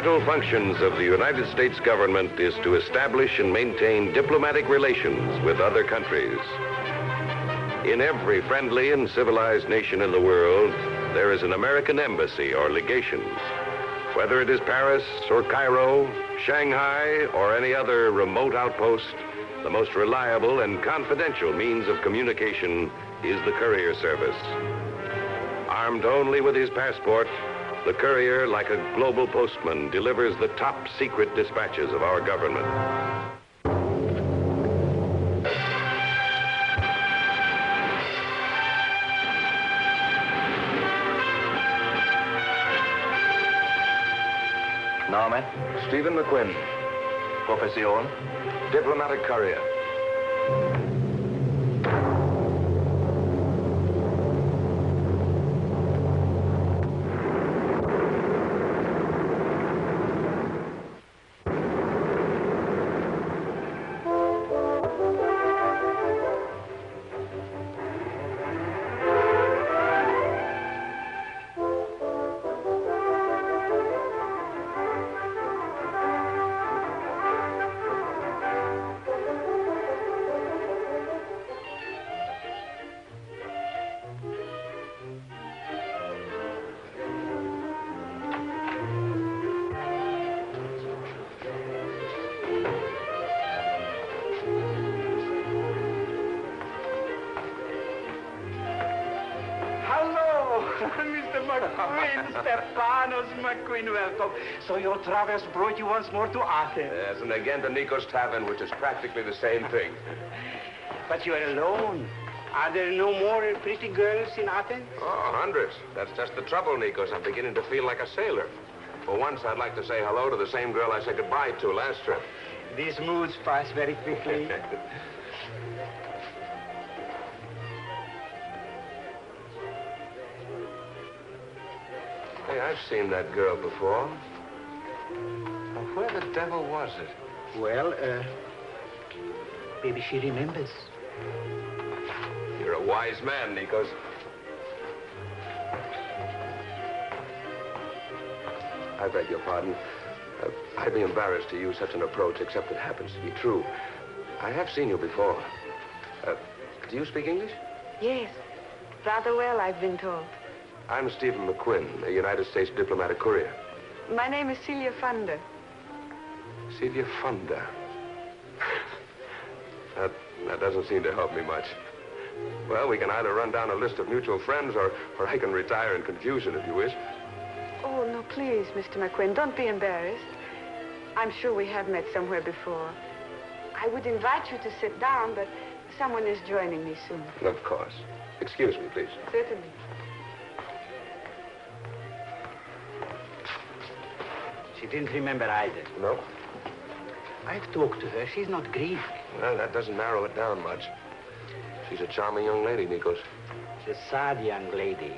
vital functions of the United States government is to establish and maintain diplomatic relations with other countries. In every friendly and civilized nation in the world, there is an American embassy or legation. Whether it is Paris or Cairo, Shanghai, or any other remote outpost, the most reliable and confidential means of communication is the courier service. Armed only with his passport, the courier, like a global postman, delivers the top secret dispatches of our government. Name? Stephen McQuinn, Profession? diplomatic courier. Mr. McQuinn, Stepanos McQuinn, welcome. So your travels brought you once more to Athens. Yes, and again to Nico's Tavern, which is practically the same thing. But you are alone. Are there no more pretty girls in Athens? Oh, hundreds. That's just the trouble, Nikos. I'm beginning to feel like a sailor. For once, I'd like to say hello to the same girl I said goodbye to last trip. These moods pass very quickly. Hey, I've seen that girl before. Now, where the devil was it? Well, maybe she remembers. You're a wise man, Nikos. I beg your pardon. I'd be embarrassed to use such an approach, except it happens to be true. I have seen you before. Do you speak English? Yes, rather well, I've been told. I'm Stephen McQuinn, a United States diplomatic courier. My name is Celia Funder. Celia Funder. That doesn't seem to help me much. Well, we can either run down a list of mutual friends, or I can retire in confusion, if you wish. Oh, no, please, Mr. McQuinn, don't be embarrassed. I'm sure we have met somewhere before. I would invite you to sit down, but someone is joining me soon. Of course. Excuse me, please. Certainly. She didn't remember either. No? I've talked to her. She's not Greek. Well, that doesn't narrow it down much. She's a charming young lady, Nikos. She's a sad young lady.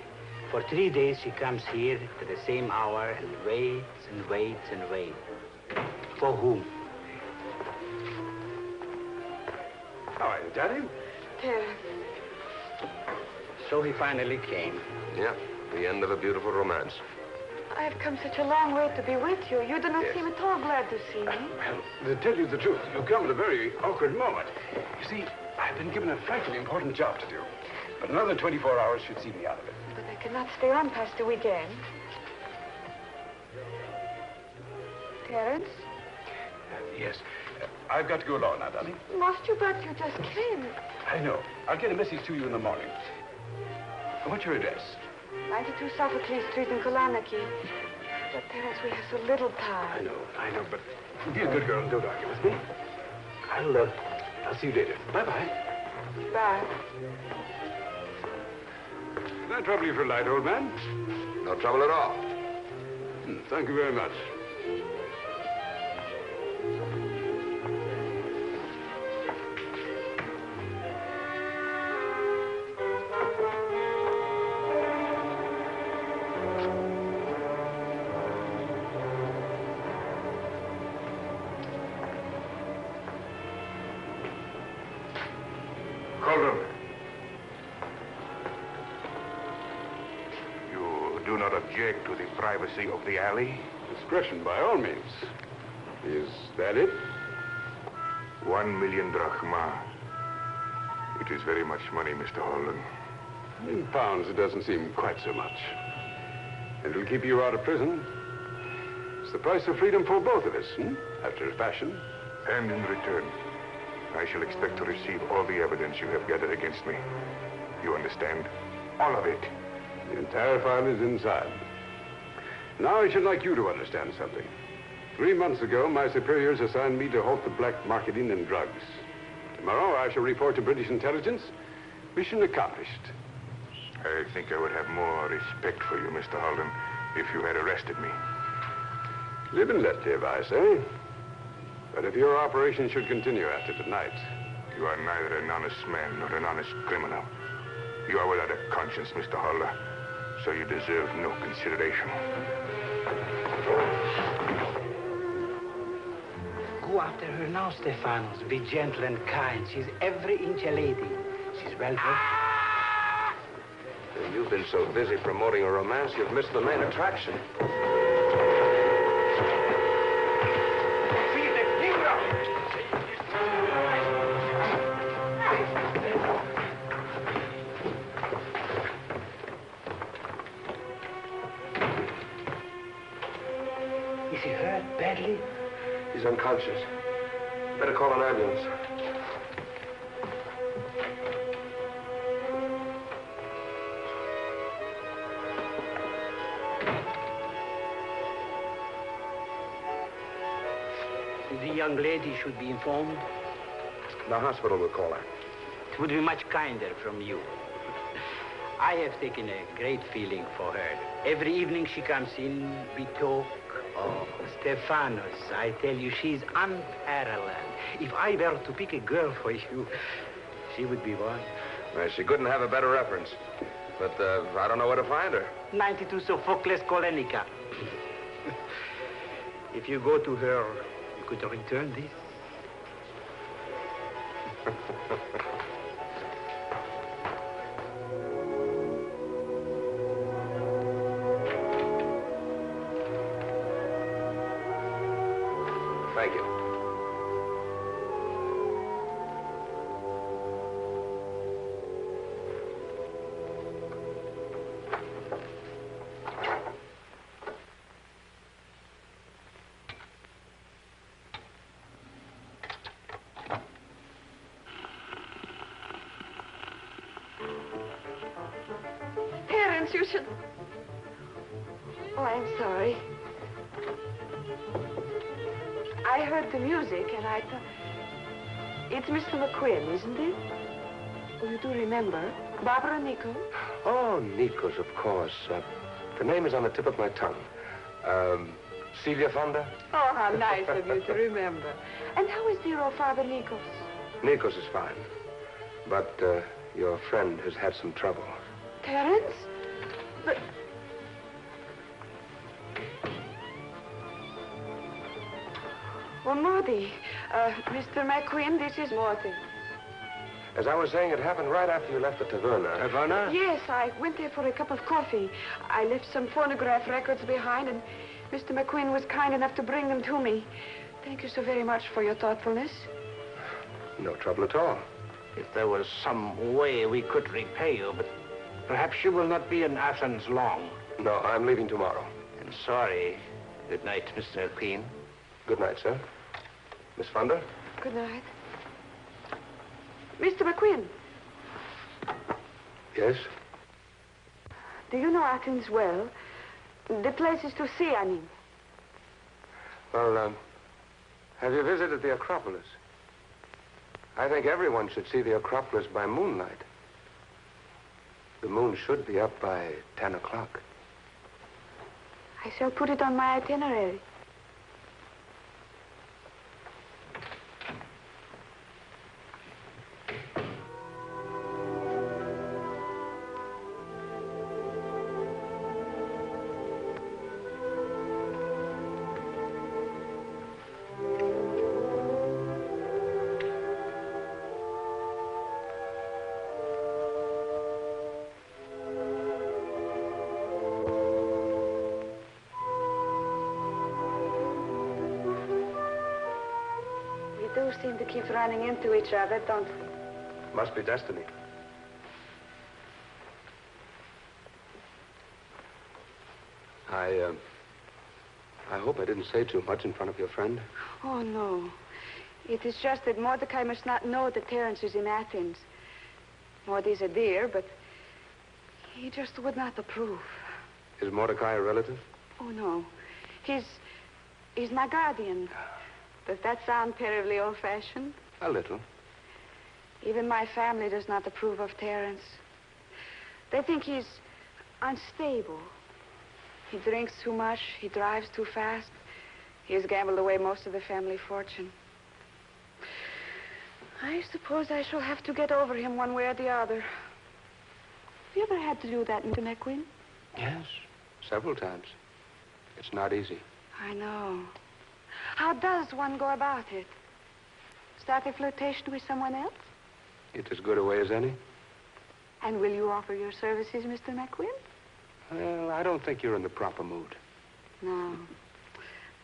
For 3 days, she comes here at the same hour and waits and waits and waits. For whom? How are you, Daddy? Terence. So he finally came. Yeah, the end of a beautiful romance. I have come such a long way to be with you. You do not Yes. seem at all glad to see me. Well, to tell you the truth, you come at a very awkward moment. You see, I've been given a frightfully important job to do. But another 24 hours should see me out of it. But I cannot stay on past the weekend. Terence? Yes. I've got to go along now, darling. Must you? But you just came. I know. I'll get a message to you in the morning. What's your address? 92 Sophocles Street in Koloniki. But, Terence, we have so little time. I know, but be a good girl and don't argue with me. I'll see you later. Bye-bye. Bye. Can I trouble you for a light, old man? No trouble at all. Thank you very much. You do not object to the privacy of the alley? Discretion, by all means. Is that it? 1 million drachma. It is very much money, Mr. Holden. In pounds, it doesn't seem quite so much. And it'll keep you out of prison. It's the price of freedom for both of us, after a fashion. And in return, I shall expect to receive all the evidence you have gathered against me. You understand? All of it. The entire file is inside. Now I should like you to understand something. 3 months ago, my superiors assigned me to halt the black marketing in drugs. Tomorrow, I shall report to British intelligence. Mission accomplished. I think I would have more respect for you, Mr. Holden, if you had arrested me. Live and let live, I say. But if your operation should continue after tonight... You are neither an honest man nor an honest criminal. You are without a conscience, Mr. Holder, so you deserve no consideration. Go after her now, Stefanos. Be gentle and kind. She's every inch a lady. She's well versed. You've been so busy promoting a romance, you've missed the main attraction. Is he hurt badly? He's unconscious. Better call an ambulance. The young lady should be informed. The hospital will call her. It would be much kinder from you. I have taken a great feeling for her. Every evening she comes in, we talk. Oh, Stefanos, I tell you, she's unparalleled. If I were to pick a girl for you, she would be one. Well, she couldn't have a better reference. But I don't know where to find her. 92 Sophocles Kolenica. If you go to her, you could return this. Thank you. Terence, you should... Oh, I'm sorry. I heard the music, and I thought... It's Mr. McQuinn, isn't it? Oh, you do remember? Barbara Nichols? Oh, Nikos, of course. The name is on the tip of my tongue. Celia Fonda? Oh, how nice of you to remember. And how is dear old Father Nikos? Nikos is fine. But your friend has had some trouble. Terence? But... Well, Maudie, Mr. McQuinn, this is Maudie. As I was saying, it happened right after you left the taverna. Taverna? Yes, I went there for a cup of coffee. I left some phonograph records behind, and Mr. McQuinn was kind enough to bring them to me. Thank you so very much for your thoughtfulness. No trouble at all. If there was some way we could repay you, but perhaps you will not be in Athens long. No, I'm leaving tomorrow. I'm sorry. Good night, Mr. McQueen. Good night, sir. Miss Fonda? Good night. Mr. McQuinn. Yes? Do you know Athens well? The places to see, I mean. Well, have you visited the Acropolis? I think everyone should see the Acropolis by moonlight. The moon should be up by 10 o'clock. I shall put it on my itinerary. do seem to keep running into each other, don't we? Must be destiny. I hope I didn't say too much in front of your friend. Oh, no. It is just that Mordecai must not know that Terence is in Athens. Mordy's a dear, but he just would not approve. Is Mordecai a relative? Oh, no. He's my guardian. Does that sound terribly old-fashioned? A little. Even my family does not approve of Terence. They think he's unstable. He drinks too much. He drives too fast. He has gambled away most of the family fortune. I suppose I shall have to get over him one way or the other. Have you ever had to do that, Mr. McQuinn? Yes, several times. It's not easy. I know. How does one go about it? Start a flirtation with someone else? It's as good a way as any. And will you offer your services, Mr. McQuinn? Well, I don't think you're in the proper mood. No.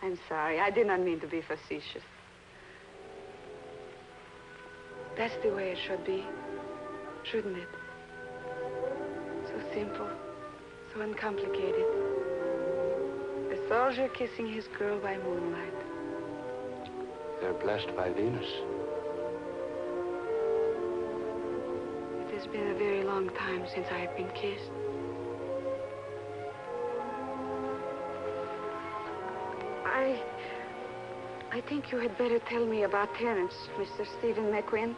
I'm sorry. I did not mean to be facetious. That's the way it should be, shouldn't it? So simple, so uncomplicated. A soldier kissing his girl by moonlight. They're blessed by Venus. It has been a very long time since I have been kissed. I think you had better tell me about Terence, Mr. Stephen McQuinn.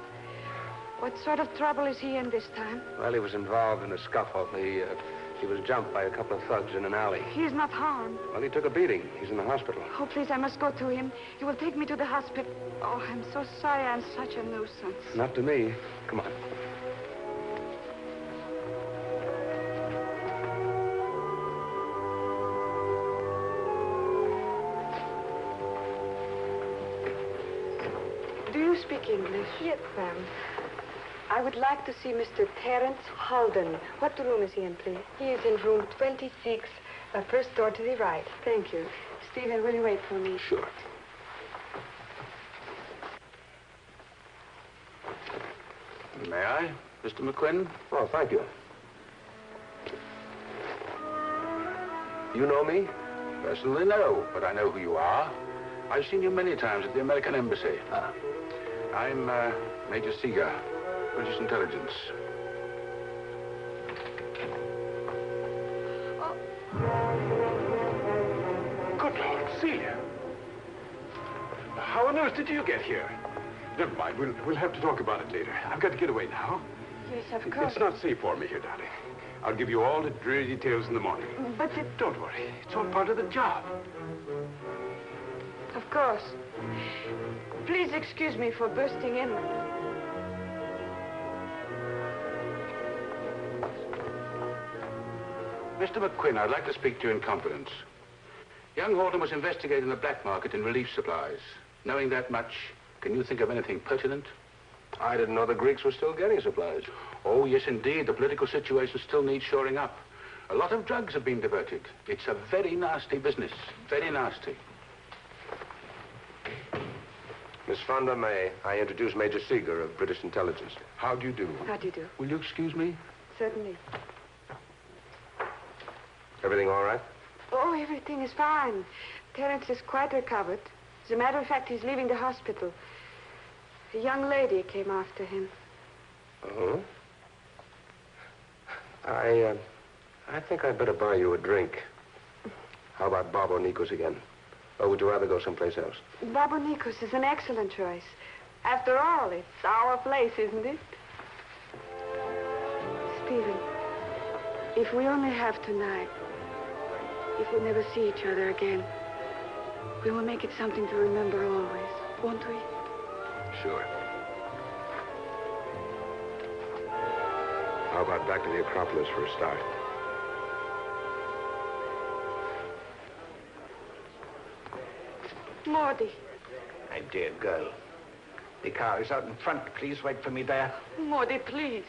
What sort of trouble is he in this time? Well, he was involved in a scuffle. He was jumped by a couple of thugs in an alley. He is not harmed. Well, he took a beating. He's in the hospital. Oh, please, I must go to him. He will take me to the hospital. Oh, I'm so sorry I'm such a nuisance. Not to me. Come on. Do you speak English? Yes, ma'am. I would like to see Mr. Terence Holden. What room is he in, please? He is in room 26, first door to the right. Thank you. Stephen, will you wait for me? Sure. May I, Mr. McQuinn? Oh, thank you. You know me? Personally, no, but I know who you are. I've seen you many times at the American Embassy. I'm Major Seeger, British Intelligence. Good Lord, Celia. How on earth did you get here? Never mind. We'll have to talk about it later. I've got to get away now. Yes, of course. It's not safe for me here, darling. I'll give you all the dreary details in the morning. But Don't worry. It's all part of the job. of course. Please excuse me for bursting in. Mr. McQuinn, I'd like to speak to you in confidence. Young Horton was investigating the black market in relief supplies. Knowing that much, can you think of anything pertinent? I didn't know the Greeks were still getting supplies. Oh, yes, indeed. The political situation still needs shoring up. A lot of drugs have been diverted. It's a very nasty business. Very nasty. Miss Fonda, may I introduce Major Seeger of British Intelligence? How do you do? How do you do? Will you excuse me? Certainly. Everything all right? Oh, everything is fine. Terence is quite recovered. As a matter of fact, he's leaving the hospital. A young lady came after him. Uh-huh. I think I'd better buy you a drink. How about Bob O'Nikos again? Or would you rather go someplace else? Bob O'Nikos is an excellent choice. After all, it's our place, isn't it? Stephen, if we only have tonight, if we never see each other again, we will make it something to remember always, won't we? Sure. How about back to the Acropolis for a start? Mordy. My dear girl, the car is out in front. Please wait for me there. Mordy, please.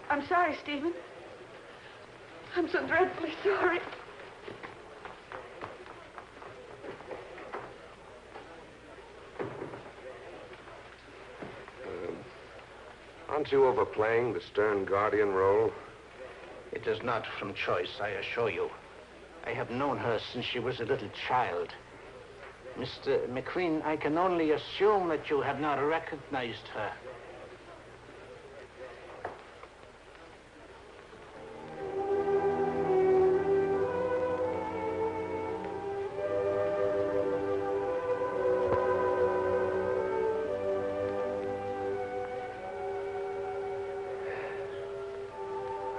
I'm sorry, Stephen. I'm so dreadfully sorry. Aren't you overplaying the stern guardian role? It is not from choice, I assure you. I have known her since she was a little child. Mr. McQuinn, I can only assume that you have not recognized her.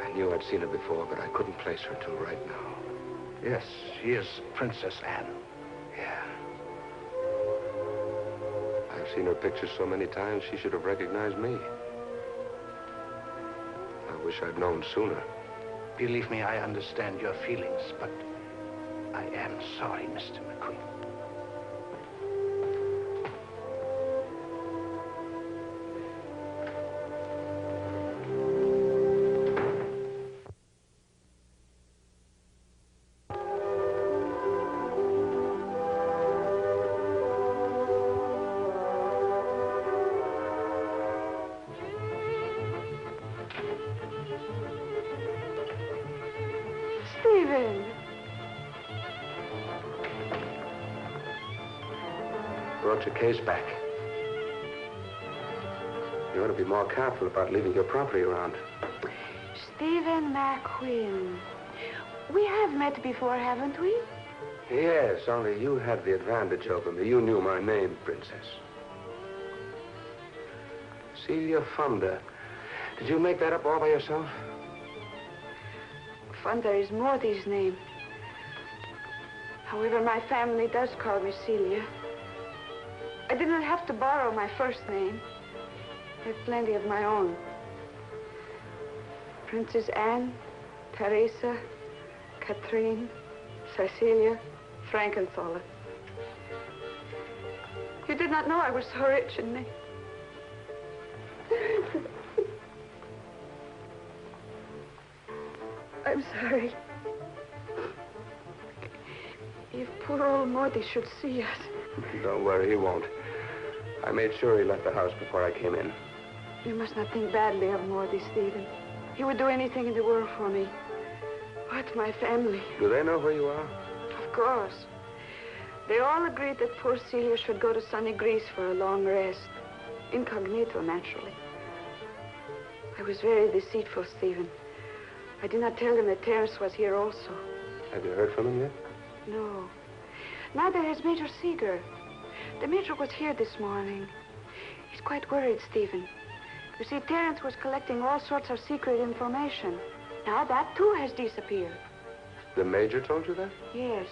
I knew I'd seen her before, but I couldn't place her till right now. Yes, she is Princess Anne. Yeah. I've seen her picture so many times, she should have recognized me. I wish I'd known sooner. Believe me, I understand your feelings, but I am sorry, Mr. McQuinn. Stephen. Brought your case back. You ought to be more careful about leaving your property around. Stephen McQuinn. We have met before, haven't we? Yes, only you had the advantage over me. You knew my name, Princess. Celia Fonda. Did you make that up all by yourself? Fonda is Morty's name. However, my family does call me Celia. I did not have to borrow my first name. I have plenty of my own. Princess Anne, Teresa, Catherine, Cecilia, Frankenthaler. You did not know I was so rich in name. I'm sorry. If poor old Morty should see us. Don't worry, he won't. I made sure he left the house before I came in. You must not think badly of Morty, Stephen. He would do anything in the world for me. But my family. Do they know where you are? Of course. They all agreed that poor Celia should go to sunny Greece for a long rest. Incognito, naturally. I was very deceitful, Stephen. I did not tell them that Terence was here also. Have you heard from him yet? No. Neither has Major Seeger. The Major was here this morning. He's quite worried, Stephen. You see, Terence was collecting all sorts of secret information. Now that, too, has disappeared. The Major told you that? Yes.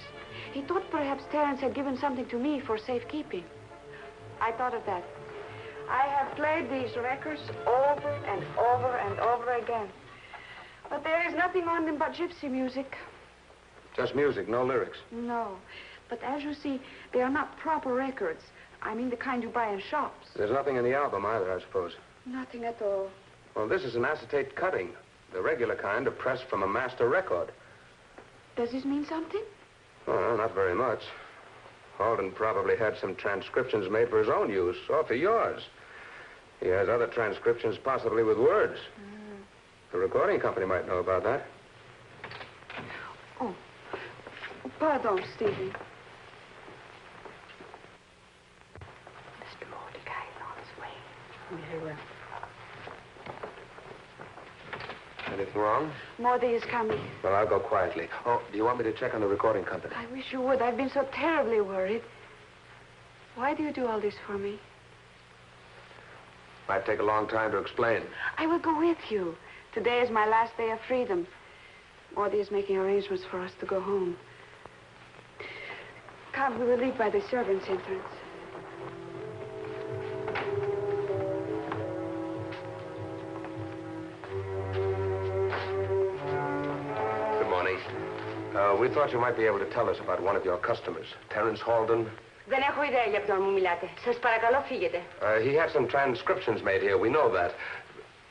He thought perhaps Terence had given something to me for safekeeping. I thought of that. I have played these records over and over and over again. But there is nothing on them but gypsy music. Just music, no lyrics? No. But as you see, they are not proper records. I mean the kind you buy in shops. There's nothing in the album either, I suppose. Nothing at all. Well, this is an acetate cutting. The regular kind of pressed from a master record. Does this mean something? Well, not very much. Holden probably had some transcriptions made for his own use, or for yours. He has other transcriptions, possibly with words. The recording company might know about that. Oh, pardon, Stephen. Mr. Mordecai is on his way. Very well. Anything wrong? Morty is coming. Well, I'll go quietly. Oh, do you want me to check on the recording company? I wish you would. I've been so terribly worried. Why do you do all this for me? Might take a long time to explain. I will go with you. Today is my last day of freedom. Morty is making arrangements for us to go home. Come, we will leave by the servants' entrance. Good morning. We thought you might be able to tell us about one of your customers, Terence Holden. Δεν έχω ιδέα για ποιον μου μιλάτε. Σας παρακαλώ φύγετε. He had some transcriptions made here. We know that.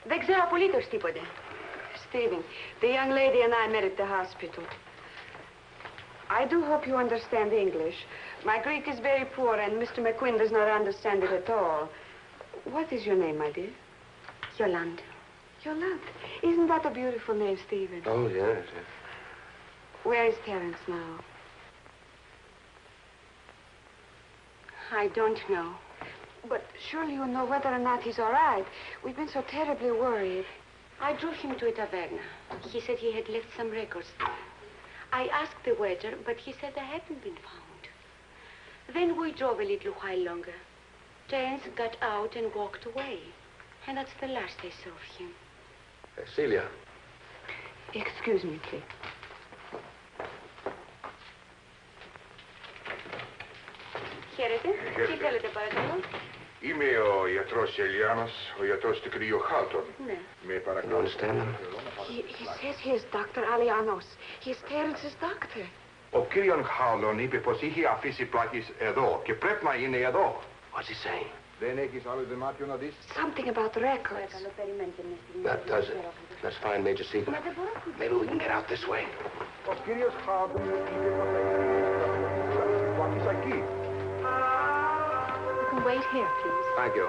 Δεν ξέρω απολύτως τίποτε. Stephen, the young lady and I met at the hospital. I do hope you understand English. My Greek is very poor, and Mr. McQuinn does not understand it at all. What is your name, my dear? Yolande. Yolande. Isn't that a beautiful name, Stephen? Oh, yes. Where is Terence now? I don't know. But surely you know whether or not he's all right. We've been so terribly worried. I drove him to a taverna. He said he had left some records. I asked the waiter, but he said they hadn't been found. Then we drove a little while longer. Terence got out and walked away. And that's the last I saw of him. Celia. Excuse me, please. Χαίρετε. Τι θέλετε παρακαλώ? Είμαι ο γιατρός Ελιάνος, ο γιατρός του κυρίου Χάλτον. Ναι. Με παρακαλώ. He says he is Dr. Alianos. He is Terence's doctor. Ο κύριος Χάλτον είπε πως είχε αφήσει πλάκης εδώ και πρέπει να είναι εδώ. What's he saying? Δεν έχεις άλλο δωμάτιο να δεις? Something about the records. That does it. Let's find Major Seeger. Maybe we can get out this way. Ο κύριος Χάλτον είπε πως έχει πλάκης εκεί. You can wait here, please. Thank you.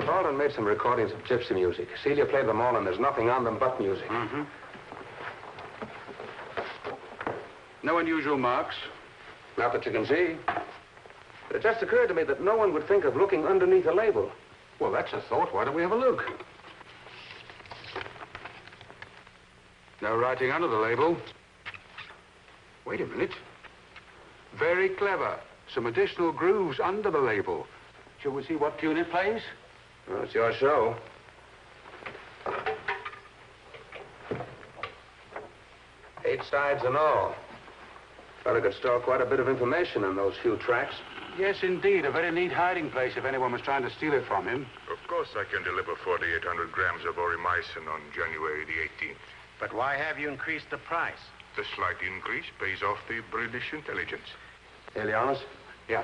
Carlton made some recordings of gypsy music. Celia played them all, and there's nothing on them but music. Mm-hmm. No unusual marks. Not that you can see. It just occurred to me that no one would think of looking underneath a label. Well, that's a thought. Why don't we have a look? No writing under the label. Wait a minute. Very clever. Some additional grooves under the label. Shall we see what tune it plays? Well, it's your show. Eight sides and all. Fella could store quite a bit of information in those few tracks. Yes, indeed. A very neat hiding place if anyone was trying to steal it from him. Of course I can deliver 4,800 grams of oromycin on January the 18th. But why have you increased the price? The slight increase pays off the British intelligence. Elianos? Yeah.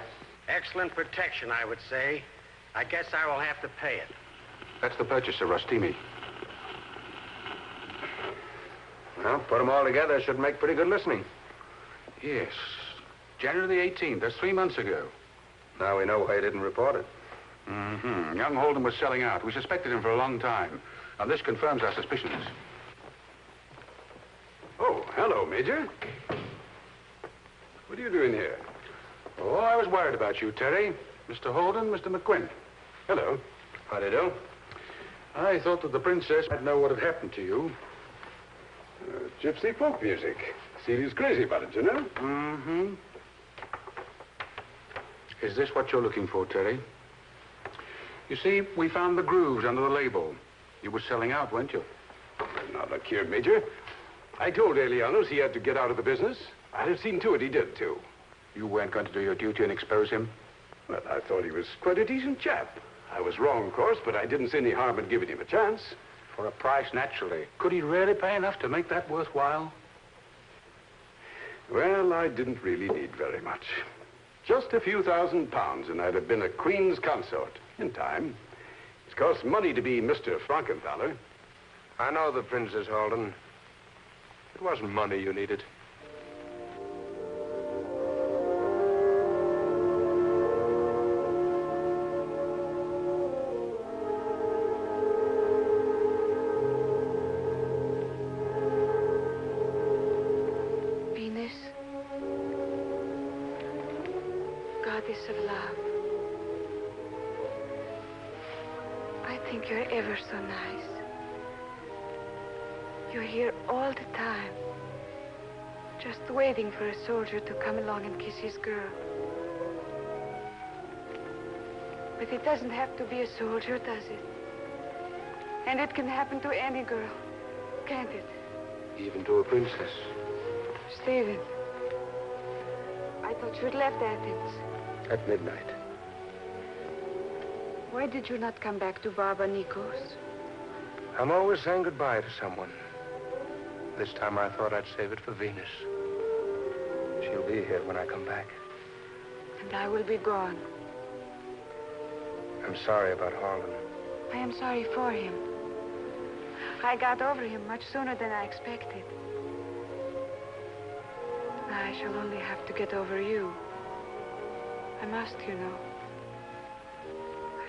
Excellent protection, I would say. I guess I will have to pay it. That's the purchaser, Rostimi. Well, put them all together, should make pretty good listening. Yes. January the 18th. That's 3 months ago. Now we know why he didn't report it. Mm-hmm. Young Holden was selling out. We suspected him for a long time. And this confirms our suspicions. Oh, hello, Major. What are you doing here? Oh, I was worried about you, Terry. Mr. Holden, Mr. McQuinn. Hello. How do you do? I thought that the princess might know what had happened to you. Gypsy folk music. Celia's crazy about it, you know? Mm-hmm. Is this what you're looking for, Terry? You see, we found the grooves under the label. You were selling out, weren't you? Now, look here, Major. I told Elianos he had to get out of the business. I'd have seen to it he did, too. You weren't going to do your duty and expose him? Well, I thought he was quite a decent chap. I was wrong, of course, but I didn't see any harm in giving him a chance. For a price, naturally. Could he really pay enough to make that worthwhile? Well, I didn't really need very much. Just a few £1,000, and I'd have been a queen's consort in time. It costs money to be Mr. Frankenthaler. I know the Princess Holden. It wasn't money you needed. Goddess of love. I think you're ever so nice. You're here all the time, just waiting for a soldier to come along and kiss his girl. But it doesn't have to be a soldier, does it? And it can happen to any girl, can't it? Even to a princess. Stephen, I thought you'd left Athens. At midnight. Why did you not come back to Baba Nikos? I'm always saying goodbye to someone. This time I thought I'd save it for Venus. She'll be here when I come back. And I will be gone. I'm sorry about Harlan. I am sorry for him. I got over him much sooner than I expected. Now I shall only have to get over you. I must, you know.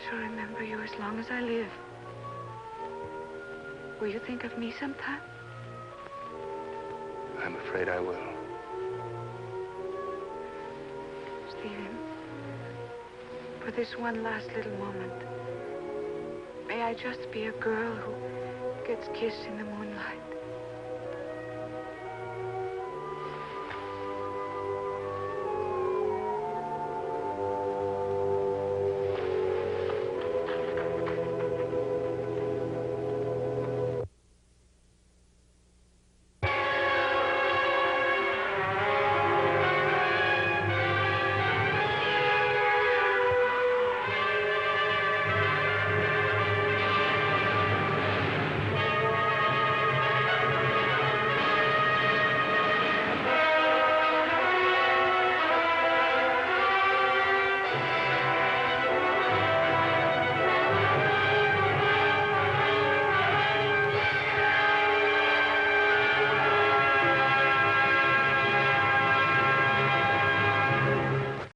shall remember you as long as I live. Will you think of me sometime? I'm afraid I will. Stephen, for this one last little moment, may I just be a girl who gets kissed in the moonlight?